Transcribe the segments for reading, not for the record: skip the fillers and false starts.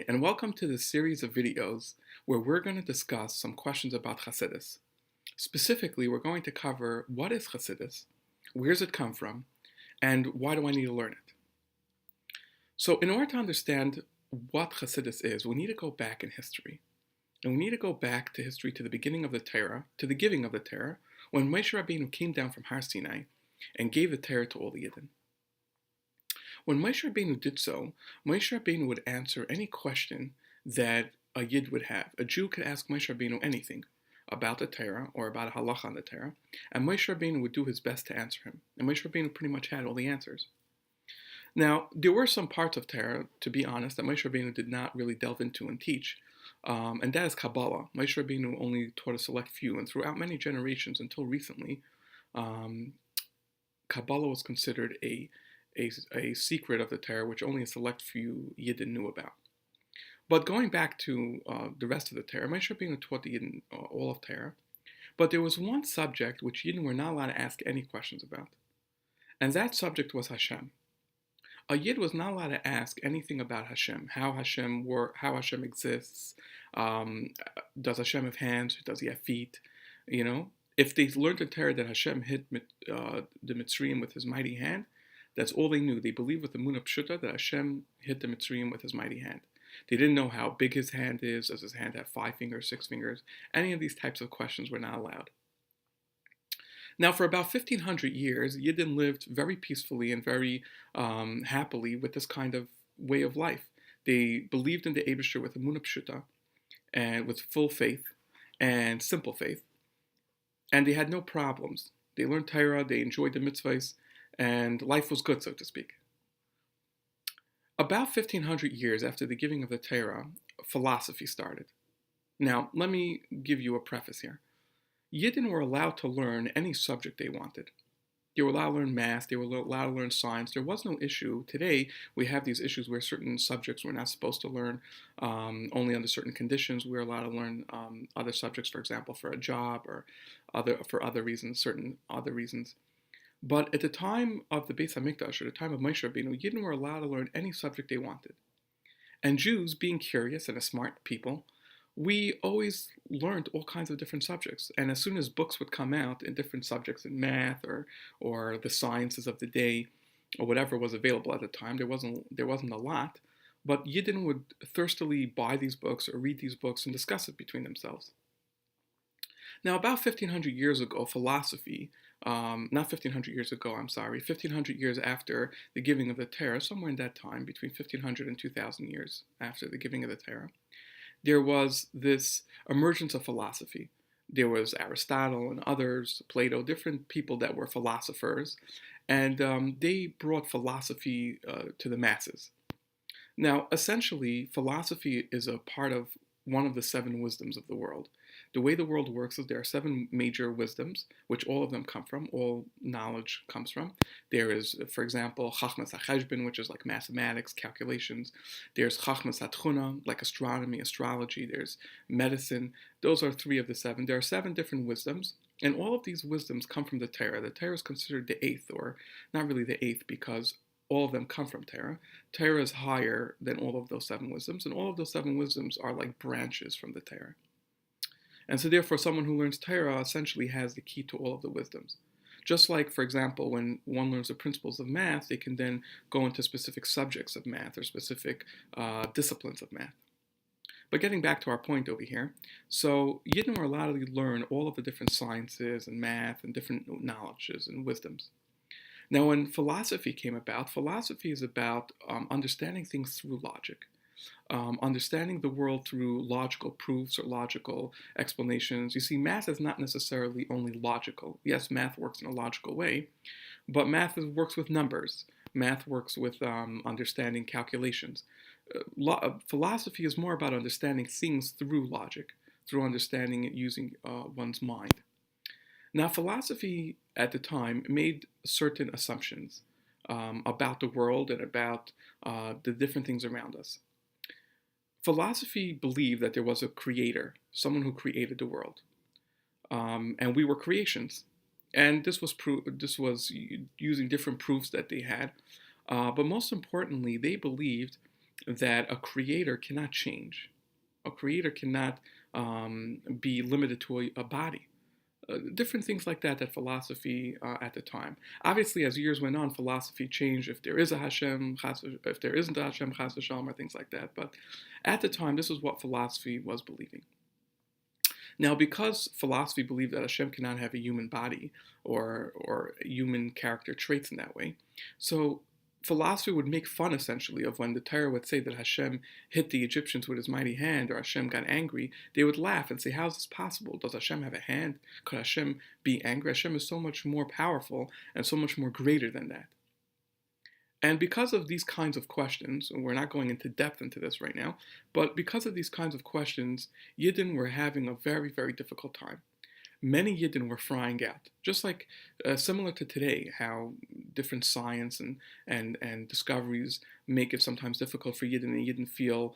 Hi, and welcome to this series of videos where we're going to discuss some questions about Chassidus. Specifically, we're going to cover what is Chassidus, where does it come from, and why do I need to learn it? So in order to understand what Chassidus is, we need to go back in history. And we need to go back to history to the beginning of the Torah, to the giving of the Torah, when Moshe Rabbeinu came down from Har Sinai and gave the Torah to all the Yidden. When Moshe Rabbeinu did so, Moshe Rabbeinu would answer any question that a Yid would have. A Jew could ask Moshe Rabbeinu anything about the Torah or about a halacha on the Torah, and Moshe Rabbeinu would do his best to answer him. And Moshe Rabbeinu pretty much had all the answers. Now, there were some parts of Torah, to be honest, that Moshe Rabbeinu did not really delve into and teach, and that is Kabbalah. Moshe Rabbeinu only taught a select few, and throughout many generations until recently, Kabbalah was considered a secret of the Torah which only a select few Yidden knew about. But going back to the rest of the Torah, Moshe Rabbeinu taught the Yidden all of Torah, but there was one subject which Yidden were not allowed to ask any questions about, and that subject was Hashem. A Yid was not allowed to ask anything about Hashem, how Hashem exists, does Hashem have hands, does he have feet, If they learned in Torah that Hashem hit the Mitzrayim with his mighty hand, that's all they knew. They believed with the Munah Pshuta that Hashem hit the Mitzrayim with his mighty hand. They didn't know how big his hand is. Does his hand have 5 fingers, 6 fingers? Any of these types of questions were not allowed. Now, for about 1,500 years, Yidden lived very peacefully and very happily with this kind of way of life. They believed in the Eibusher with the Munah Pshuta and with full faith and simple faith. And they had no problems. They learned Torah, they enjoyed the mitzvahs, and life was good, so to speak. About 1,500 years after the giving of the Torah, philosophy started. Now, let me give you a preface here. Yidden were allowed to learn any subject they wanted. They were allowed to learn math, they were allowed to learn science. There was no issue. Today, we have these issues where certain subjects we're not supposed to learn only under certain conditions. We're allowed to learn other subjects, for example, for a job or for other reasons, certain other reasons. But at the time of the Beis HaMikdash, or the time of Moshe Rabbeinu, Yidden were allowed to learn any subject they wanted. And Jews, being curious and a smart people, we always learned all kinds of different subjects. And as soon as books would come out in different subjects in math or the sciences of the day, or whatever was available at the time, there wasn't a lot, but Yidden would thirstily buy these books or read these books and discuss it between themselves. Now, about 1,500 years ago, philosophy, not 1,500 years ago, 1,500 years after the giving of the Torah, somewhere in that time, between 1,500 and 2,000 years after the giving of the Torah, there was this emergence of philosophy. There was Aristotle and others, Plato, different people that were philosophers, and they brought philosophy to the masses. Now, essentially, philosophy is a part of one of the 7 wisdoms of the world. The way the world works is there are 7 major wisdoms, which all of them come from, all knowledge comes from. There is, for example, Chachmas HaCheshbon, which is like mathematics, calculations. There's Chachmas HaTchuna, like astronomy, astrology. There's medicine. Those are 3 of the 7. There are 7 different wisdoms, and all of these wisdoms come from the Torah. The Torah is considered the 8th, or not really the 8th, because all of them come from Torah. Torah is higher than all of those 7 wisdoms, and all of those 7 wisdoms are like branches from the Torah. And so therefore, someone who learns Torah essentially has the key to all of the wisdoms. Just like, for example, when one learns the principles of math, they can then go into specific subjects of math or specific disciplines of math. But getting back to our point over here, so Yidden were allowed to learn all of the different sciences and math and different knowledges and wisdoms. Now, when philosophy came about, philosophy is about understanding things through logic. Understanding the world through logical proofs or logical explanations. You see, math is not necessarily only logical. Yes, math works in a logical way, but math works with numbers. Math works with understanding calculations. Philosophy is more about understanding things through logic, through understanding it using one's mind. Now, philosophy at the time made certain assumptions about the world and about the different things around us. Philosophy believed that there was a creator, someone who created the world, and we were creations. And this was using different proofs that they had, but most importantly, they believed that a creator cannot change. A creator cannot be limited to a body. Different things like that philosophy at the time. Obviously, as years went on, philosophy changed. If there is a Hashem, if there isn't a Hashem, Chas v'shalom, or things like that. But at the time, this is what philosophy was believing. Now, because philosophy believed that Hashem cannot have a human body or human character traits in that way, so philosophy would make fun essentially of when the Torah would say that Hashem hit the Egyptians with his mighty hand or Hashem got angry. They would laugh and say, how is this possible? Does Hashem have a hand? Could Hashem be angry? Hashem is so much more powerful and so much more greater than that. And because of these kinds of questions, and we're not going into depth into this right now, but because of these kinds of questions, Yidden were having a very, very difficult time. Many Yidden were frying out, just like similar to today, how different science and discoveries make it sometimes difficult for Yidden, and Yidden feel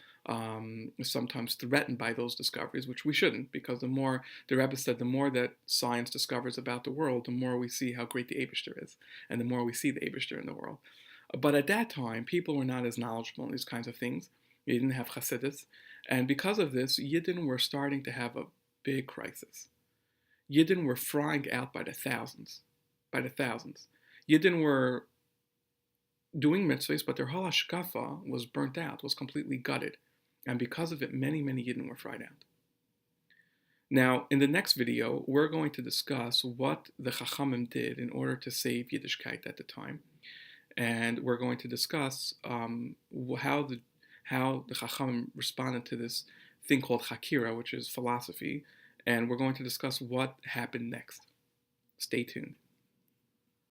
sometimes threatened by those discoveries, which we shouldn't, because the Rebbe said, the more that science discovers about the world, the more we see how great the Eibishter is, and the more we see the Eibishter in the world. But at that time, people were not as knowledgeable in these kinds of things. You didn't have Chassidus, and because of this, Yidden were starting to have a big crisis. Yidden were frying out by the thousands. Yidden were doing mitzvahs, but their whole hashkafa was burnt out, was completely gutted. And because of it, many, many Yidden were fried out. Now, in the next video, we're going to discuss what the Chachamim did in order to save Yiddishkeit at the time. And we're going to discuss how the Chachamim responded to this thing called Chakira, which is philosophy, and we're going to discuss what happened next. Stay tuned.